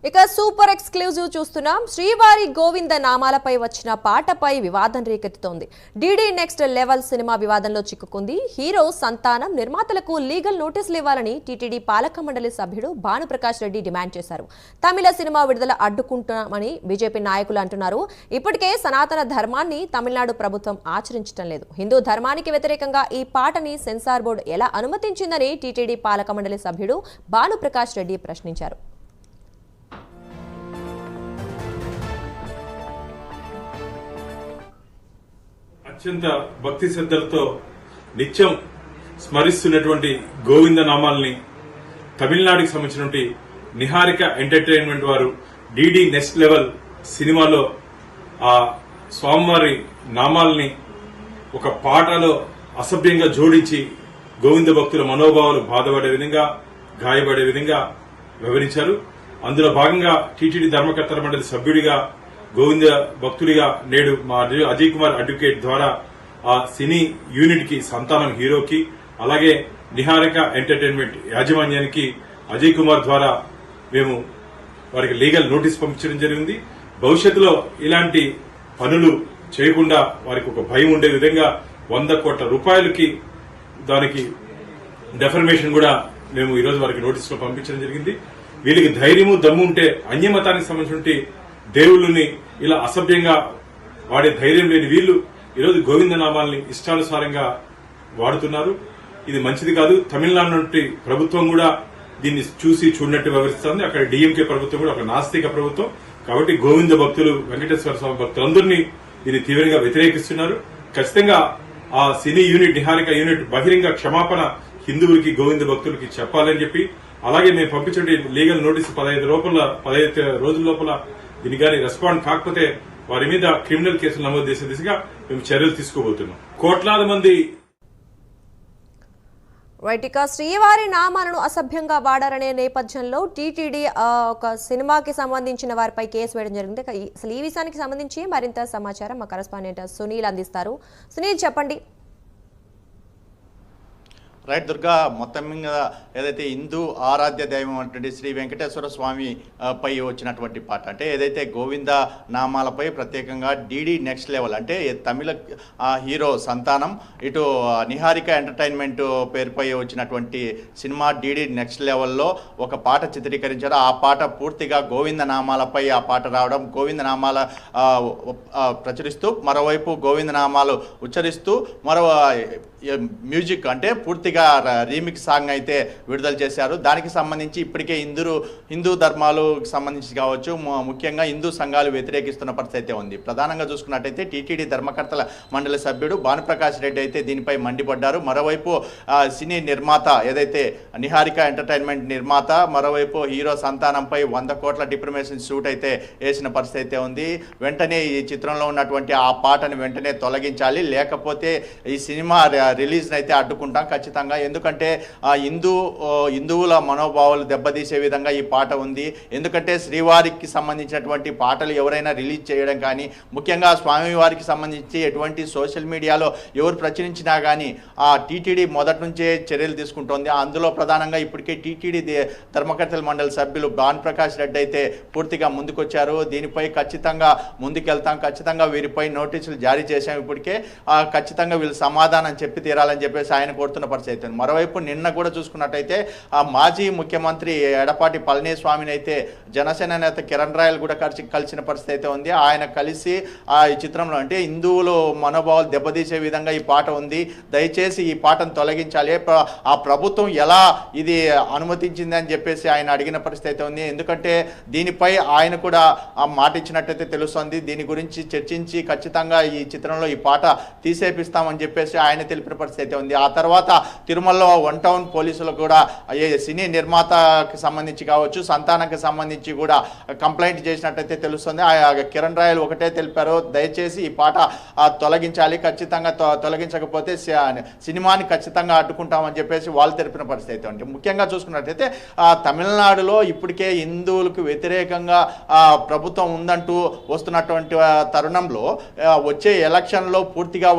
ఇక super exclusive చూస్తున్నాం. శ్రీవారి గోవింద నామాలపై వచ్చిన పాటపై వివాదం రేకెత్తుతోంది. డీడీ నెక్స్ట్ లెవెల్ సినిమా వివాదంలో చిక్కుకుంది. హీరో సంతానం నిర్మాతలకు లీగల్ నోటీసులు ఇవ్వాలని టీటీడీ పాలక మండలి సభ్యుడు భానుప్రకాష్ రెడ్డి డిమాండ్ చేశారు. తమిళ సినిమా విడుదల అడ్డుకుంటున్నామని బీజేపీ నాయకులు అంటున్నారు. ఇప్పటికే సనాతన ధర్మాన్ని తమిళనాడు ప్రభుత్వం ఆచరించడం లేదు. హిందూ ధర్మానికి వ్యతిరేకంగా ఈ పాటని సెన్సార్ బోర్డు ఎలా అనుమతించిందని టీటీడీ పాలక మండలి సభ్యుడు భానుప్రకాష్ రెడ్డి ప్రశ్నించారు. అత్యంత భక్తి శ్రద్ధలతో నిత్యం స్మరిస్తున్నటువంటి గోవింద నామాల్ని తమిళనాడుకి సంబంధించినటువంటి నిహారిక ఎంటర్టైన్మెంట్ వారు డీడీ నెక్స్ట్ లెవెల్ సినిమాలో ఆ స్వామివారి నామాల్ని ఒక పాటలో అసభ్యంగా జోడించి గోవింద భక్తుల మనోభావాలు బాధపడే విధంగా గాయపడే విధంగా వివరించారు. అందులో భాగంగా టీటీడీ ధర్మకర్తల మండలి సభ్యుడిగా గోవింద భక్తుడిగా నేడు మా అజయ్ కుమార్ అడ్వకేట్ ద్వారా ఆ సినీ యూనిట్ కి సంతానం హీరోకి అలాగే నిహారిక ఎంటర్టైన్మెంట్ యాజమాన్యానికి అజయ్ కుమార్ ద్వారా మేము వారికి లీగల్ నోటీస్ పంపించడం జరిగింది. భవిష్యత్తులో ఇలాంటి పనులు చేయకుండా వారికి ఒక భయం ఉండే విధంగా 100 కోట్ల రూపాయలకి దానికి డెఫర్మేషన్ కూడా మేము ఈరోజు వారికి నోటీసులో పంపించడం జరిగింది. వీళ్ళకి ధైర్యము దమ్ము ఉంటే అన్యమతానికి సంబంధించిన దేవుళ్ళని ఇలా అసభ్యంగా వాడే ధైర్యం లేని వీళ్లు ఈరోజు గోవింద నామాల్ని ఇష్టానుసారంగా వాడుతున్నారు. ఇది మంచిది కాదు. తమిళనాడు నుండి ప్రభుత్వం కూడా దీన్ని చూసి చూడనట్టు వివరిస్తోంది. అక్కడ డీఎంకే ప్రభుత్వం కూడా ఒక నాస్తిక ప్రభుత్వం కాబట్టి గోవింద భక్తులు వెంకటేశ్వర స్వామి భక్తులందరినీ దీన్ని తీవ్రంగా వ్యతిరేకిస్తున్నారు. ఖచ్చితంగా ఆ సినీ యూనిట్ నిహారిక యూనిట్ బహిరంగ క్షమాపణ హిందువులకి గోవింద భక్తులకి చెప్పాలని చెప్పి అలాగే మేము పంపించే లీగల్ నోటీసు 15 రోజుల లోపల దీని గాని రెస్పాండ్ కాకపోతే వారి మీద క్రిమినల్ కేసులు నమోదు చేసే దిశగా మేము చర్యలు తీసుకోబోతున్నాం. కోట్లాది మంది ఇక శ్రీవారి నామాలను అసభ్యంగా వాడారనే నేపథ్యంలో టీటీడీ ఒక సినిమాకి సంబంధించిన వారిపై కేసు వేయడం జరిగింది. అసలు ఈ విషయానికి సంబంధించి మరింత సమాచారం మా కరెస్పాండెంట్ సునీల్ అందిస్తారు. సునీల్ చెప్పండి. రైట్ దుర్గా, మొత్తం మీద ఏదైతే హిందూ ఆరాధ్య దైవం అంటే శ్రీ వెంకటేశ్వర స్వామి పై వచ్చినటువంటి పాట అంటే ఏదైతే గోవింద నామాలపై ప్రత్యేకంగా డీడీ నెక్స్ట్ లెవెల్ అంటే తమిళ హీరో సంతానం ఇటు నిహారిక ఎంటర్టైన్మెంట్ పేరుపై వచ్చినటువంటి సినిమా డీడీ నెక్స్ట్ లెవెల్లో ఒక పాట చిత్రీకరించారు. ఆ పాట పూర్తిగా గోవింద నామాలపై ఆ పాట రావడం, గోవింద నామాల ప్రచురిస్తూ మరోవైపు గోవింద నామాలు ఉచ్చరిస్తూ మరో మ్యూజిక్ అంటే పూర్తిగా రీమిక్స్ సాంగ్ అయితే విడుదల చేశారు. దానికి సంబంధించి ఇప్పటికే హిందూ ధర్మాలకు సంబంధించి కావచ్చు, ముఖ్యంగా హిందూ సంఘాలు వ్యతిరేకిస్తున్న పరిస్థితి అయితే ఉంది. ప్రధానంగా చూసుకున్నట్టయితే టీటీడీ ధర్మకర్తల మండలి సభ్యుడు భానుప్రకాష్ రెడ్డి అయితే దీనిపై మండిపడ్డారు. మరోవైపు సినీ నిర్మాత ఏదైతే నిహారిక ఎంటర్టైన్మెంట్ నిర్మాత, మరోవైపు హీరో సంతానంపై 100 కోట్ల డిప్రమేషన్ సూట్ అయితే వేసిన పరిస్థితి అయితే ఉంది. వెంటనే ఈ చిత్రంలో ఉన్నటువంటి ఆ పాటను వెంటనే తొలగించాలి, లేకపోతే ఈ సినిమా రిలీజ్ అయితే అడ్డుకుంటాం ఖచ్చితంగా. ఎందుకంటే హిందువుల మనోభావాలు దెబ్బతీసే విధంగా ఈ పాట ఉంది. ఎందుకంటే శ్రీవారికి సంబంధించినటువంటి పాటలు ఎవరైనా రిలీజ్ చేయడం కానీ, ముఖ్యంగా స్వామివారికి సంబంధించి ఎటువంటి సోషల్ మీడియాలో ఎవరు ప్రచురించినా కానీ ఆ టీటీడీ మొదటి నుంచే చర్యలు తీసుకుంటోంది. అందులో ప్రధానంగా ఇప్పటికే టీటీడీ ధర్మకర్తల మండలి సభ్యులు భానుప్రకాష్ రెడ్డి అయితే పూర్తిగా ముందుకొచ్చారు. దీనిపై ఖచ్చితంగా ముందుకెళ్తాం, ఖచ్చితంగా వీరిపై నోటీసులు జారీ చేశాం. ఇప్పటికే ఖచ్చితంగా వీళ్ళు సమాధానం చెప్పి తీరాలని చెప్పేసి ఆయన కోరుతున్న పరిస్థితి. మరోవైపు నిన్న కూడా చూసుకున్నట్టయితే ఆ మాజీ ముఖ్యమంత్రి ఎడపాటి పళనిస్వామిని అయితే జనసేన నేత కిరణ్ రాయల్ కూడా కలిసిన పరిస్థితి అయితే ఉంది. ఆయన కలిసి ఈ చిత్రంలో అంటే హిందువులు మనోభావాలు దెబ్బతీసే విధంగా ఈ పాట ఉంది, దయచేసి ఈ పాటను తొలగించాలి, ఆ ప్రభుత్వం ఎలా ఇది అనుమతించింది అని చెప్పేసి ఆయన అడిగిన పరిస్థితి అయితే ఉంది. ఎందుకంటే దీనిపై ఆయన కూడా మాట ఇచ్చినట్టయితే తెలుస్తుంది. దీని గురించి చర్చించి ఖచ్చితంగా ఈ చిత్రంలో ఈ పాట తీసేపిస్తామని చెప్పేసి ఆయన తెలిపిన పరిస్థితి అయితే ఉంది. ఆ తర్వాత తిరుమలలో 1 టౌన్ పోలీసులు కూడా సినీ నిర్మాతకి సంబంధించి కావచ్చు, సంతానానికి సంబంధించి కూడా కంప్లైంట్ చేసినట్టయితే తెలుస్తుంది. కిరణ్ రాయల్ ఒకటే తెలిపారు, దయచేసి ఈ పాట తొలగించాలి, ఖచ్చితంగా తొలగించకపోతే సినిమాని ఖచ్చితంగా అడ్డుకుంటామని చెప్పేసి వాళ్ళు తెలిపిన పరిస్థితి అయితే ఉంది. ముఖ్యంగా చూసుకున్నట్టయితే తమిళనాడులో ఇప్పటికే హిందువులకు వ్యతిరేకంగా ప్రభుత్వం ఉందంటూ వస్తున్నటువంటి తరుణంలో వచ్చే ఎలక్షన్లో పూర్తిగా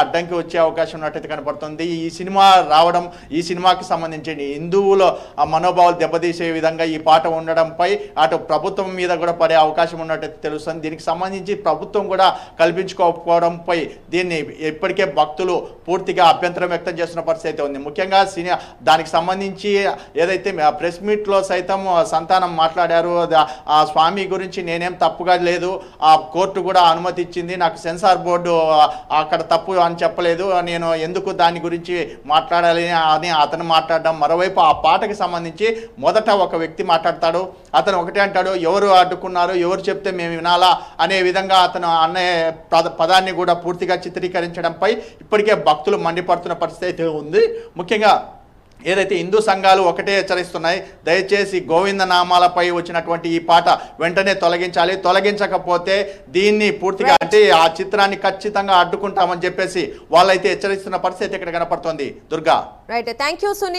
అడ్డంకి వచ్చే అవకాశం ఉన్నట్టయితే కనపడుతుంది. ఈ సినిమా రావడం, ఈ సినిమాకి సంబంధించి హిందువుల మనోభావాలు దెబ్బతీసే విధంగా ఈ పాట ఉండడంపై అటు ప్రభుత్వం మీద కూడా పడే అవకాశం ఉన్నట్టు తెలుస్తుంది. దీనికి సంబంధించి ప్రభుత్వం కూడా కల్పించుకోకపోవడంపై దీన్ని ఇప్పటికే భక్తులు పూర్తిగా అభ్యంతరం వ్యక్తం చేస్తున్న పరిస్థితి అయితే ఉంది. ముఖ్యంగా దానికి సంబంధించి ఏదైతే ప్రెస్ మీట్లో సైతం సంతానం మాట్లాడారు, ఆ స్వామి గురించి నేనేం తప్పుగా లేదు, ఆ కోర్టు కూడా అనుమతి ఇచ్చింది, నాకు సెన్సార్ బోర్డు అక్కడ తప్పు అని చెప్పలేదు, నేను ఎందుకు దాని గురించి మాట్లాడాలి అని అతను మాట్లాడడం. మరోవైపు ఆ పాటకి సంబంధించి మొదట ఒక వ్యక్తి మాట్లాడతాడు, అతను ఒకటే అంటాడు, ఎవరు అడ్డుకున్నారు, ఎవరు చెప్తే మేము వినాలా అనే విధంగా అతను అనే పదాన్ని కూడా పూర్తిగా చిత్రీకరించడంపై ఇప్పటికే భక్తులు మండిపడుతున్న పరిస్థితి ఉంది. ముఖ్యంగా ఏదైతే హిందూ సంఘాలు ఒకటే హెచ్చరిస్తున్నాయి, దయచేసి గోవింద నామాలపై వచ్చినటువంటి ఈ పాట వెంటనే తొలగించాలి, తొలగించకపోతే దీన్ని పూర్తిగా అంటే ఆ చిత్రాన్ని ఖచ్చితంగా అడ్డుకుంటామని చెప్పేసి వాళ్ళైతే హెచ్చరిస్తున్న పరిస్థితి ఇక్కడ కనపడుతోంది. Durga. Right, thank you Sunil.